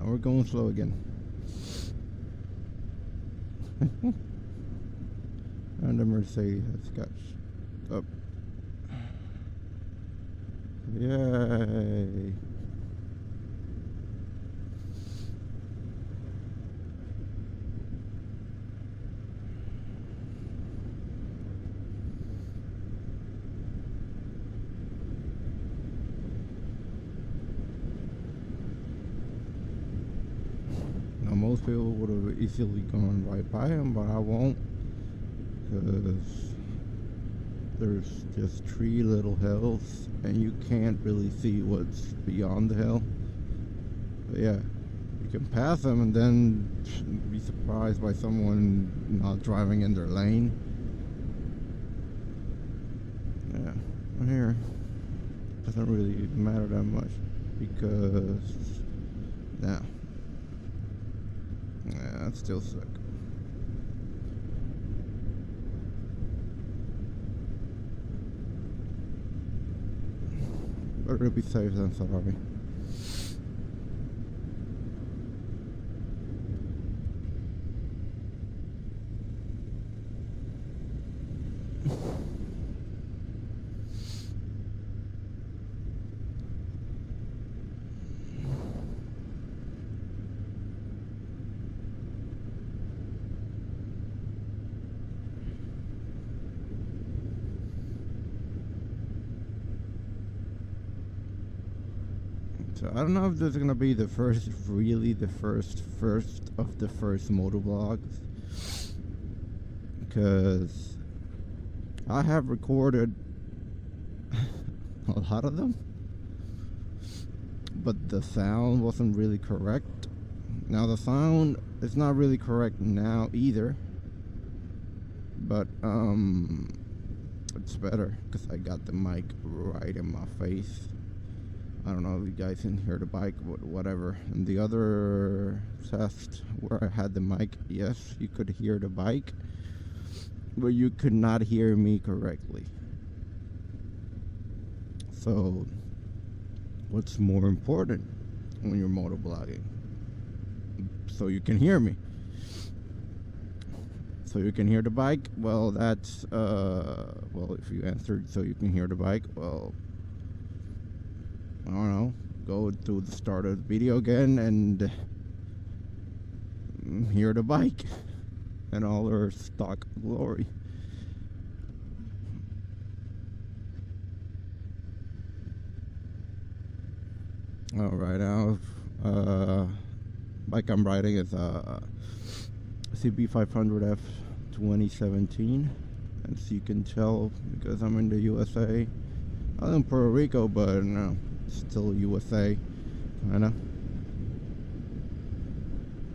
Now we're going slow again. And the Mercedes has got up. Yay. Now most people would have easily gone right by him, but I won't, because there's just 3 little hills and you can't really see what's beyond the hill. But yeah, you can pass them and then be surprised by someone not driving in their lane. Yeah, I'm here. Doesn't really matter that much because yeah, that's still sick. Better be safe than sorry. So I don't know if this is gonna be the first, really the first of the first MotoVlogs, because I have recorded a lot of them, but the sound wasn't really correct. Now the sound is not really correct now either, but it's better because I got the mic right in my face. I don't know if you guys can hear the bike, but whatever. And the other test where I had the mic, yes, you could hear the bike, but you could not hear me correctly. So, what's more important when you're motovlogging? So you can hear me. So you can hear the bike? Well, that's, well, if you answered so you can hear the bike, well, I don't know, go to the start of the video again and hear the bike and all her stock glory. Alright, now bike I'm riding is a CB500F 2017, as you can tell because I'm in the USA. I'm in Puerto Rico, but no, still USA, kinda.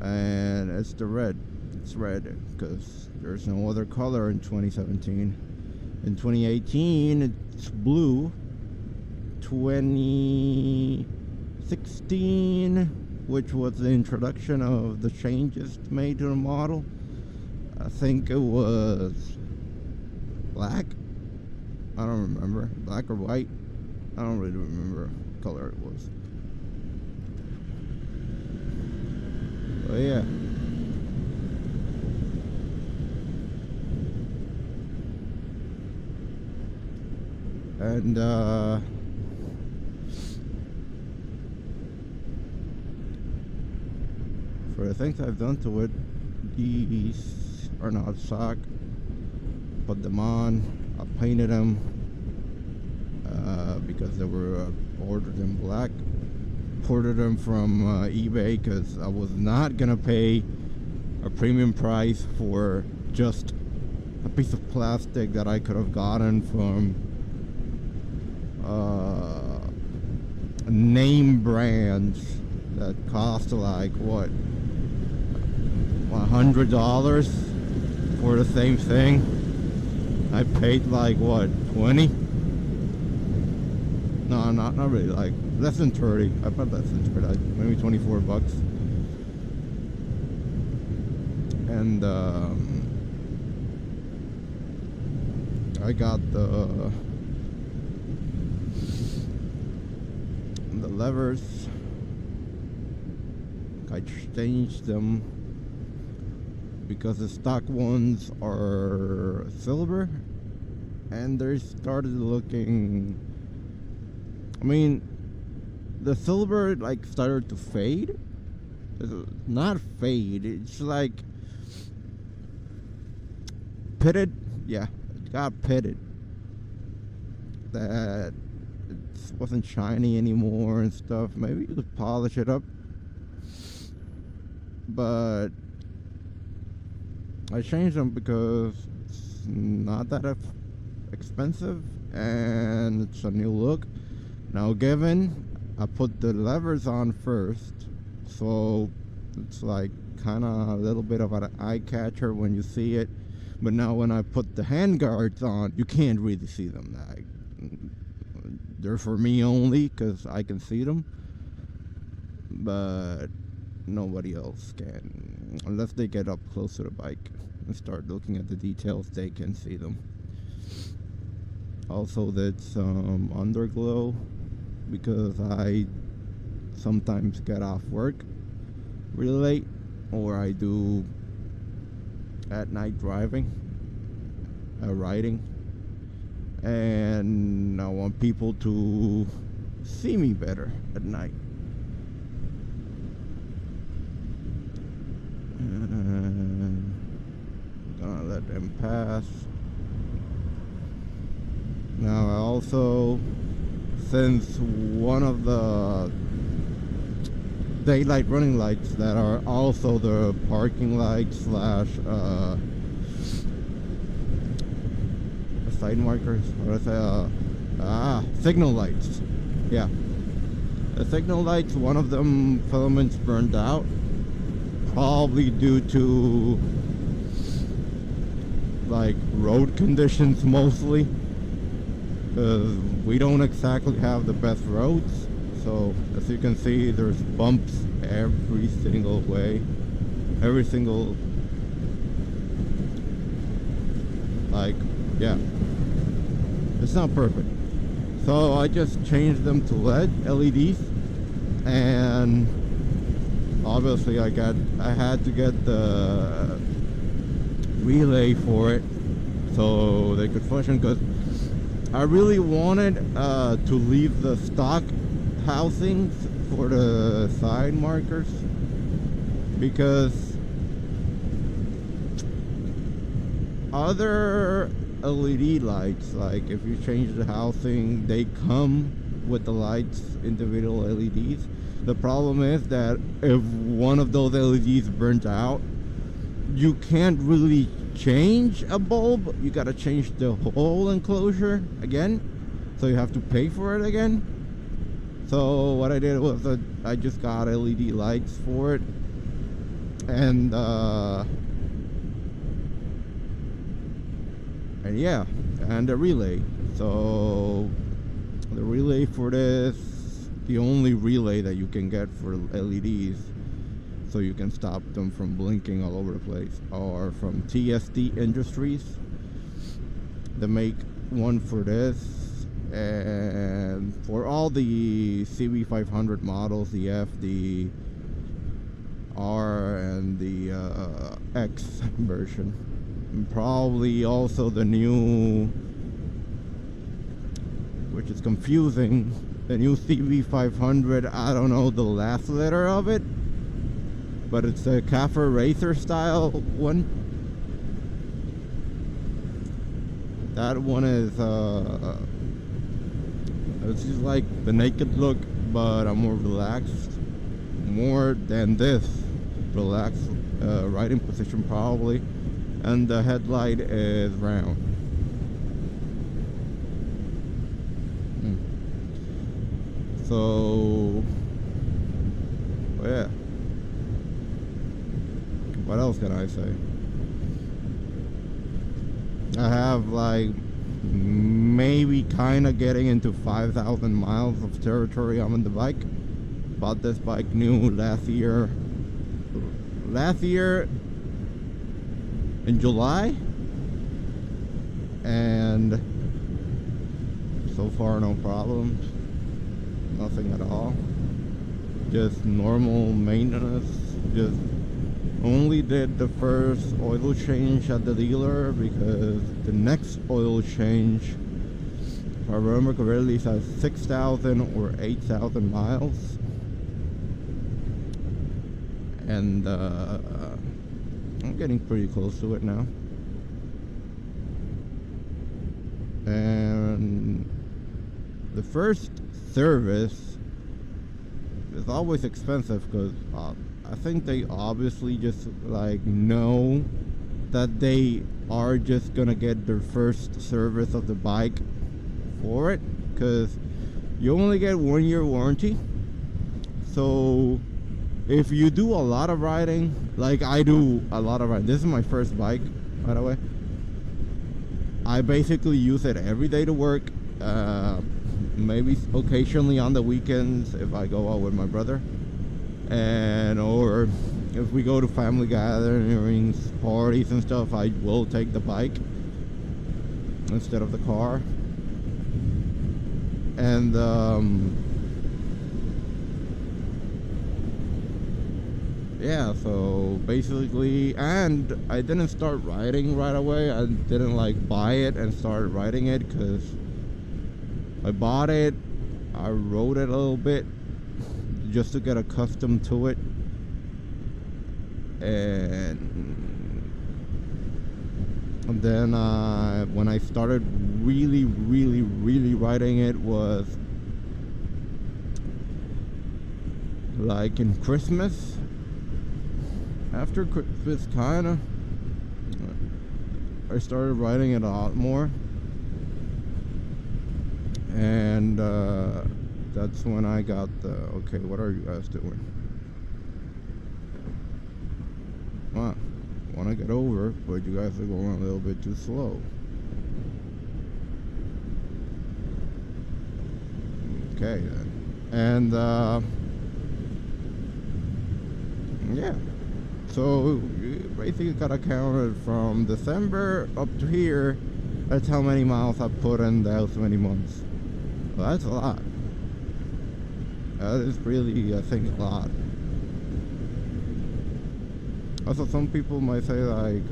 And it's the red. It's red because there's no other color in 2017. In 2018, it's blue. 2016, which was the introduction of the changes made to the model, I think it was black. I don't remember, black or white. I don't really remember what color it was. But yeah. And for the things I've done to it, these are not stock. Put them on, I painted them because they were ordered in black. Ordered them from eBay because I was not gonna pay a premium price for just a piece of plastic that I could have gotten from name brands that cost like what, $100 for the same thing. I paid like what, 20? No, not really, like less than 30. I paid less than 30, like maybe 24 bucks. And I got the levers I changed them because the stock ones are silver, and they started looking, I mean, the silver like started to fade. Not fade, it's like pitted. Yeah, it got pitted. That it wasn't shiny anymore and stuff. Maybe you could polish it up, but I changed them because it's not that expensive and it's a new look. Now, given I put the levers on first, so it's like kind of a little bit of an eye catcher when you see it. But now when I put the hand guards on, you can't really see them. They're for me only because I can see them, but nobody else can. Unless they get up close to the bike and start looking at the details, they can see them. Also, that's some underglow because I sometimes get off work really late, or I do at night riding, and I want people to see me better at night. And gonna let them pass. Now I also, since one of the daylight running lights that are also the parking lights slash side markers, or signal lights. Yeah, the signal lights, one of them filaments burned out, probably due to like road conditions mostly, because we don't exactly have the best roads. So as you can see, there's bumps every single way, like, yeah, it's not perfect. So I just changed them to LEDs, and obviously I had to get the relay for it so they could function, because I really wanted to leave the stock housings for the side markers, because other LED lights, like if you change the housing, they come with the lights, individual LEDs. The problem is that if one of those LEDs burns out, you can't really change a bulb. You gotta change the whole enclosure again, so you have to pay for it again. So what I did was I just got LED lights for it, and yeah, and the relay. So the relay for this, the only relay that you can get for LEDs, so you can stop them from blinking all over the place, or from TSD Industries. They make one for this. And for all the CB500 models, the F, the R, and the X version, and probably also the new, which is confusing, the new CB500, I don't know the last letter of it, but it's a Cafe Racer style one. That one is it's just like the naked look, but I'm more relaxed, more than this relaxed riding position probably, and the headlight is round. So yeah, what else can I say? I have like maybe kind of getting into 5,000 miles of territory on the bike. Bought this bike new last year in July, and so far no problems, nothing at all. just normal maintenance. Just only did the first oil change at the dealer because the next oil change, if I remember correctly, says 6,000 or 8,000 miles. And I'm getting pretty close to it now. And the first service is always expensive because I think they obviously just like know that they are just gonna get their first service of the bike for it, because you only get 1 year warranty. So if you do a lot of riding, like I do a lot of riding, this is my first bike, by the way. I basically use it every day to work, maybe occasionally on the weekends if I go out with my brother, and or if we go to family gatherings, parties and stuff, I will take the bike instead of the car. And yeah, so basically, and I didn't start riding right away. I didn't like buy it and start riding it, because I bought it, I rode it a little bit just to get accustomed to it, and then when I started really riding it was like in Christmas. After Christmas, kinda, I started riding it a lot more, and that's when I got the, okay, what are you guys doing? Wow, want to get over, but you guys are going a little bit too slow. Okay then, and yeah. So you basically got counted from December up to here. That's how many miles I put in those many months. Well, that's a lot. That is really, I think, a lot. Also, some people might say like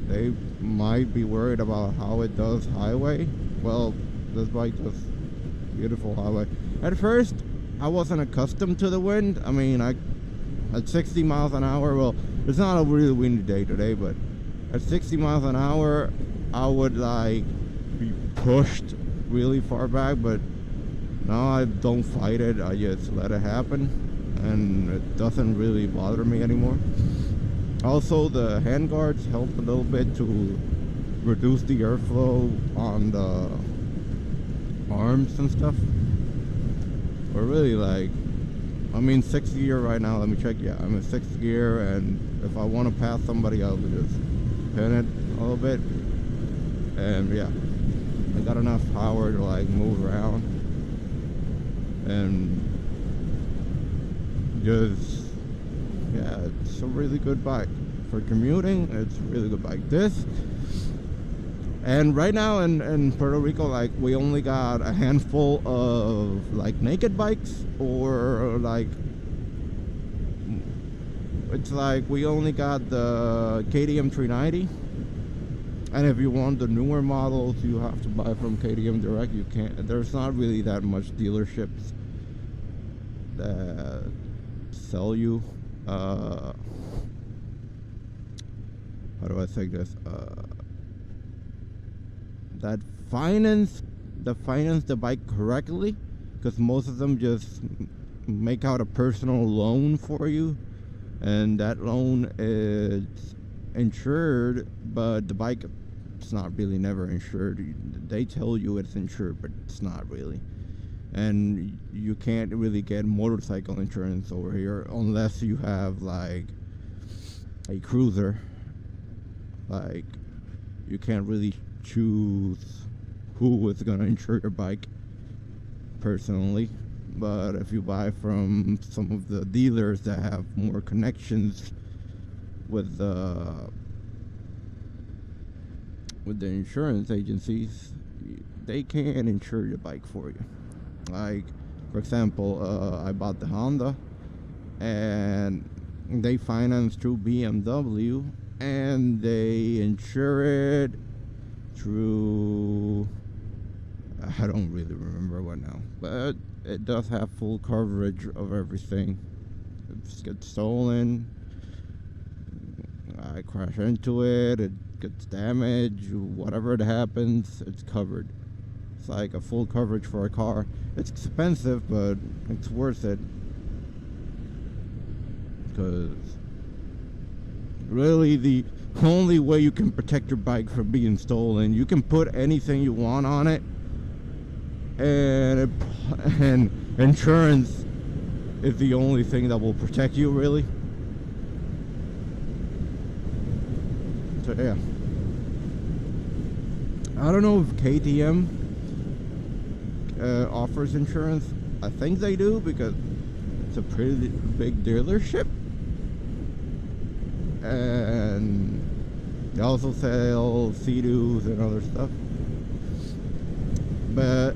they might be worried about how it does highway. Well, this bike does beautiful highway. At first, I wasn't accustomed to the wind. I mean, at 60 miles an hour, well, it's not a really windy day today, but at 60 miles an hour, I would like be pushed really far back, but now I don't fight it. I just let it happen, and it doesn't really bother me anymore. Also, the handguards help a little bit to reduce the airflow on the arms and stuff. But really, like, I'm in 6th gear right now. Let me check. Yeah, I'm in 6th gear, and if I want to pass somebody, I'll just pin it a little bit. And yeah, I got enough power to like move around, and just, yeah, it's a really good bike for commuting. It's a really good bike. This, and right now in Puerto Rico, like, we only got a handful of like naked bikes, or like, it's like we only got the KTM 390, and if you want the newer models, you have to buy from KTM direct. You can't, there's not really that much dealerships that sell you how do I say this, that finance the bike correctly, because most of them just make out a personal loan for you, and that loan is insured, but the bike is not really never insured. They tell you it's insured, but it's not really, and you can't really get motorcycle insurance over here unless you have like a cruiser. Like, you can't really choose who is gonna insure your bike personally, but if you buy from some of the dealers that have more connections with the insurance agencies, they can insure your bike for you. Like, For example, I bought the Honda, and they finance through BMW, and they insure it through, I don't really remember what now, but it does have full coverage of everything. If it gets stolen, I crash into it, it gets damaged, whatever it happens, it's covered. It's like a full coverage for a car. It's expensive, but it's worth it. Because really the only way you can protect your bike from being stolen, you can put anything you want on it, and insurance is the only thing that will protect you, really. So yeah, I don't know if KTM offers insurance. I think they do, because it's a pretty big dealership, and they also sell Sea-Doos and other stuff.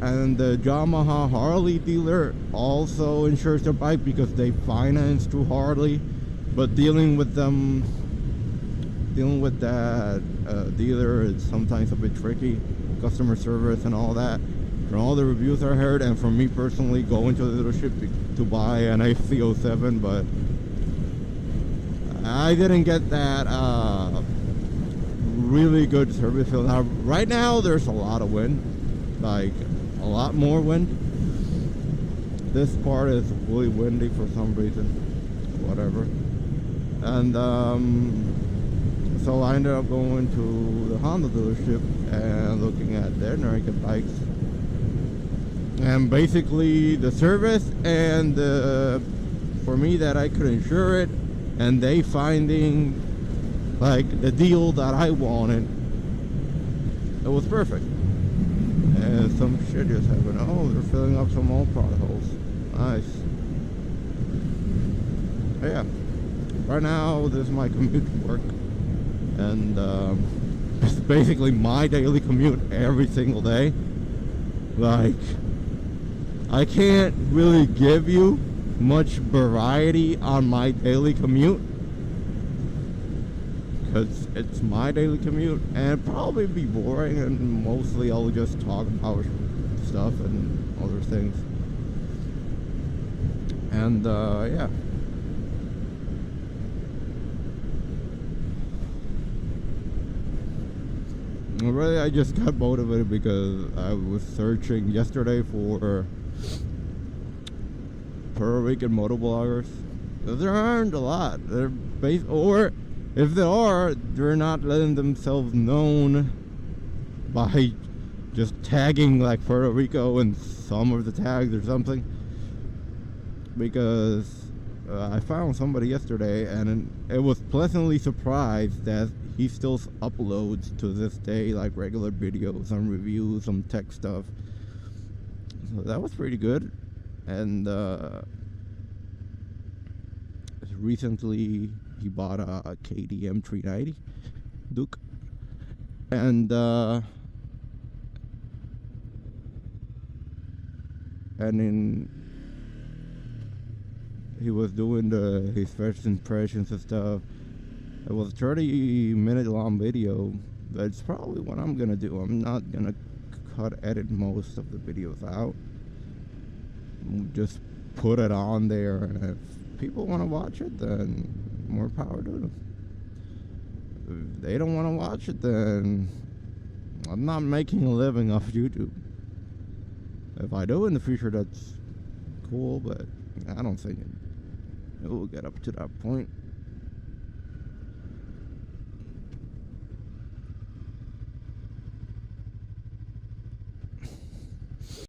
And the Yamaha Harley dealer also insures their bike because they finance through Harley, but dealing with that dealer is sometimes a bit tricky. Customer service and all that. From all the reviews I heard, and from me personally going to the dealership to buy an FC07, but I didn't get that really good service feel. Now, right now there's a lot of wind, like a lot more wind. This part is really windy for some reason, whatever. And so I ended up going to the Honda dealership and looking at their naked bikes. And basically the service and for me that I could insure it, and they finding like the deal that I wanted, it was perfect. And some shit just happened. Oh, they're filling up some old potholes. Nice. But yeah, right now this is my commute to work, and it's basically my daily commute every single day. Like, I can't really give you much variety on my daily commute, because it's my daily commute, and it'd probably be boring, and mostly I'll just talk about stuff and other things. And yeah, really I just got motivated because I was searching yesterday for Puerto Rican motovloggers. There aren't a lot. They're or if there are, they're not letting themselves known by just tagging like Puerto Rico in some of the tags or something. Because I found somebody yesterday, and it was pleasantly surprised that he still uploads to this day like regular videos, some reviews, some tech stuff. So that was pretty good. And recently he bought a KTM 390 Duke, and he was doing his first impressions and stuff. It was a 30-minute long video. That's probably what I'm gonna do. I'm not gonna edit most of the videos out. Just put it on there, and if people want to watch it, then more power to them. If they don't want to watch it, then I'm not making a living off YouTube. If I do in the future, that's cool, but I don't think it will get up to that point.